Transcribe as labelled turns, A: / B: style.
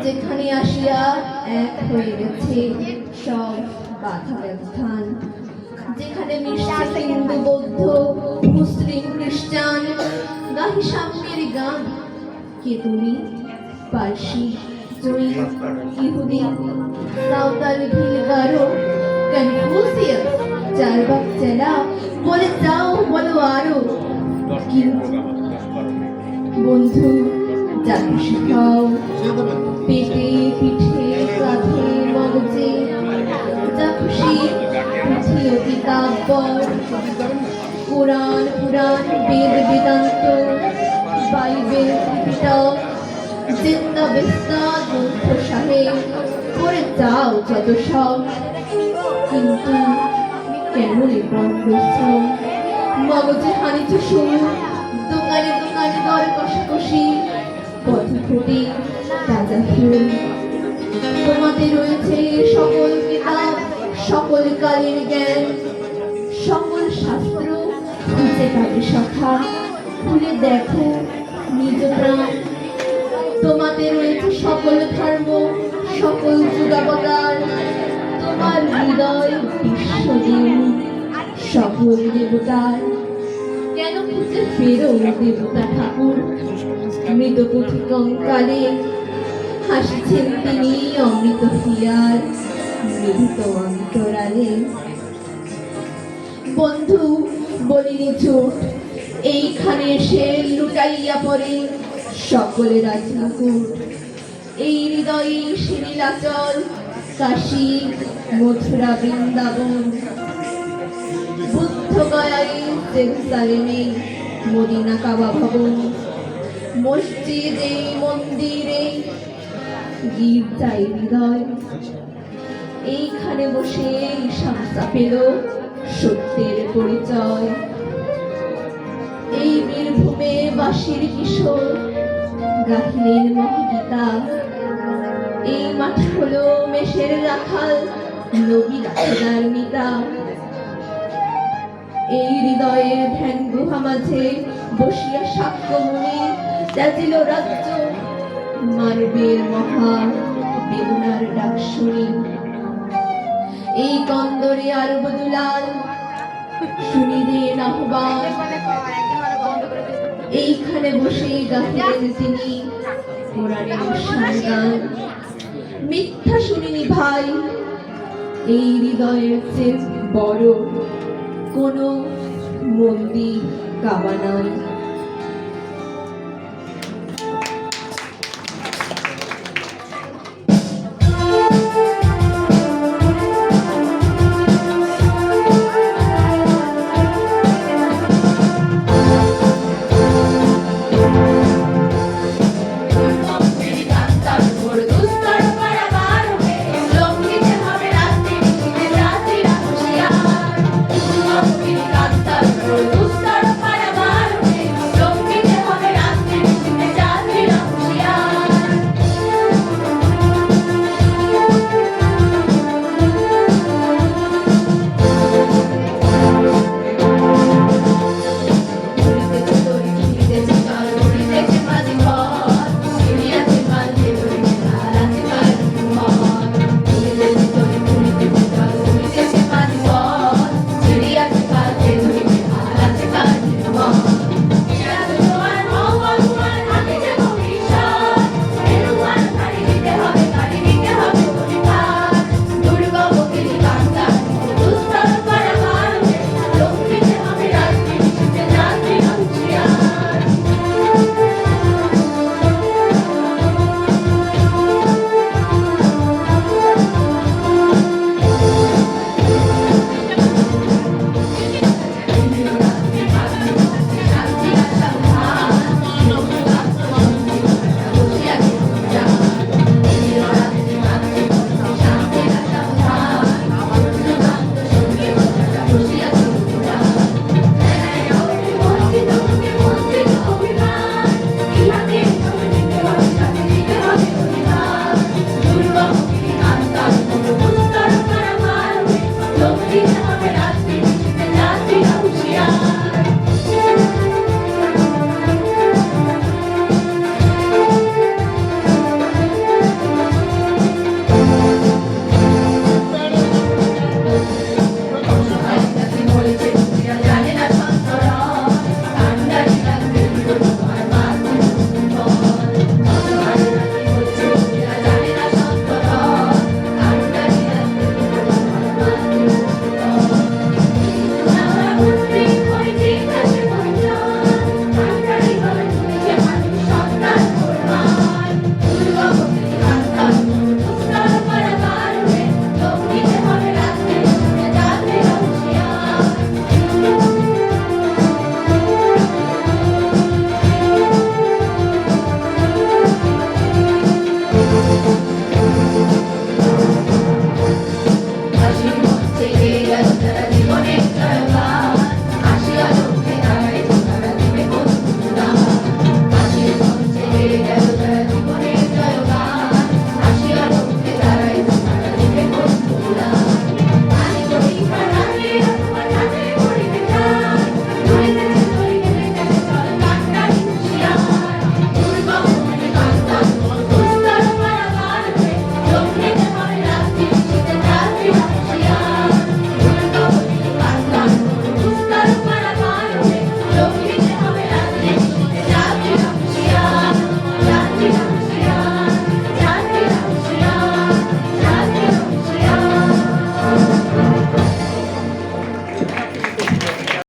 A: যেখানে আসিয়া এক হয়ে গেছে সব বাধা ব্যবধান, যেখানে মিশছে হিন্দু বৌদ্ধ মুসলিম খ্রিস্টান, গাহি সাম্যের গান। কে তুমি? পার্সি, জৈন, ইহুদি, সাঁওতাল, ভিল, গারো, কনফুসিয়াস, চারবাক চেলা, বলে যাও বলো আরো। কিন্তু বন্ধু, জাতি শিখাও পেটে পিঠে কাঁধে মগজে, যা খুশি পুঁথি অতি কাব্যর, কোরআন পুরাণ বেদ বেদান্ত, বাইবেল ত্রিপিটক, জিন্দা বেস্তা গ্রন্থ সাহেব, করে যাও যত সব। কিন্তু কেন বন্ধশ্রম, মগজে হানিছ সুর, দোকানে দোকানে দর কষাকষি, পথ ফুটে তাজা ফুল। তোমাদের রয়েছে সকল কিতাব, সকল কালের জ্ঞান, সকল শাস্ত্র খুঁজে পাবে সখা, খুলে দেখো নিজ প্রাণ। তোমাদের রয়েছে সকল ধর্ম, সকল যুগাবতার, তোমার হৃদয় বিশ্বদেব সকল দেবতার। কেন খুঁজে ফেরো দেবতা ঠাকুর, মৃত পুঁথি কঙ্কালে হাসছেন তিনি অমৃত হিয়ার মৃত অন্তরালে। বন্ধু বলিনি ঝুট, এইখানে এসে লুটাইয়া পড়ে সকলের রাজমুকুট। এই হৃদয়ে সে নীলাচল, কাশী মথুরা বৃন্দাবন, বুদ্ধ গয়ায় জেরুসালেমে মদিনা কাবা ভবন, মসজিদে মন্দিরে গির্জায় হৃদয়। এইখানে বসে শামসা পেল সত্যের পরিচয়। এই বীরভূমে বাঁশির কিশোর গাহিলেন মহাগীতা। এই মাঠ হলো মেষের রাখাল, নবী রাখাদার মিতা। এই হৃদয়ের ধ্যান গুহা মাঝে বসিয়া সাক্ষ্য মুনি চাচিল রাজ্য, মানবের মহা বেদনার ডাক শুনি। এই কন্দরে আরব দুলাল শুনিলেন আহ্বান, এইখানে বসে গাহিলেন তিনি কোরআনের শানগান। মিথ্যা শুনিনি ভাই, এই হৃদয়ের চেয়ে বড় কোনো মন্দির কাবা নাই।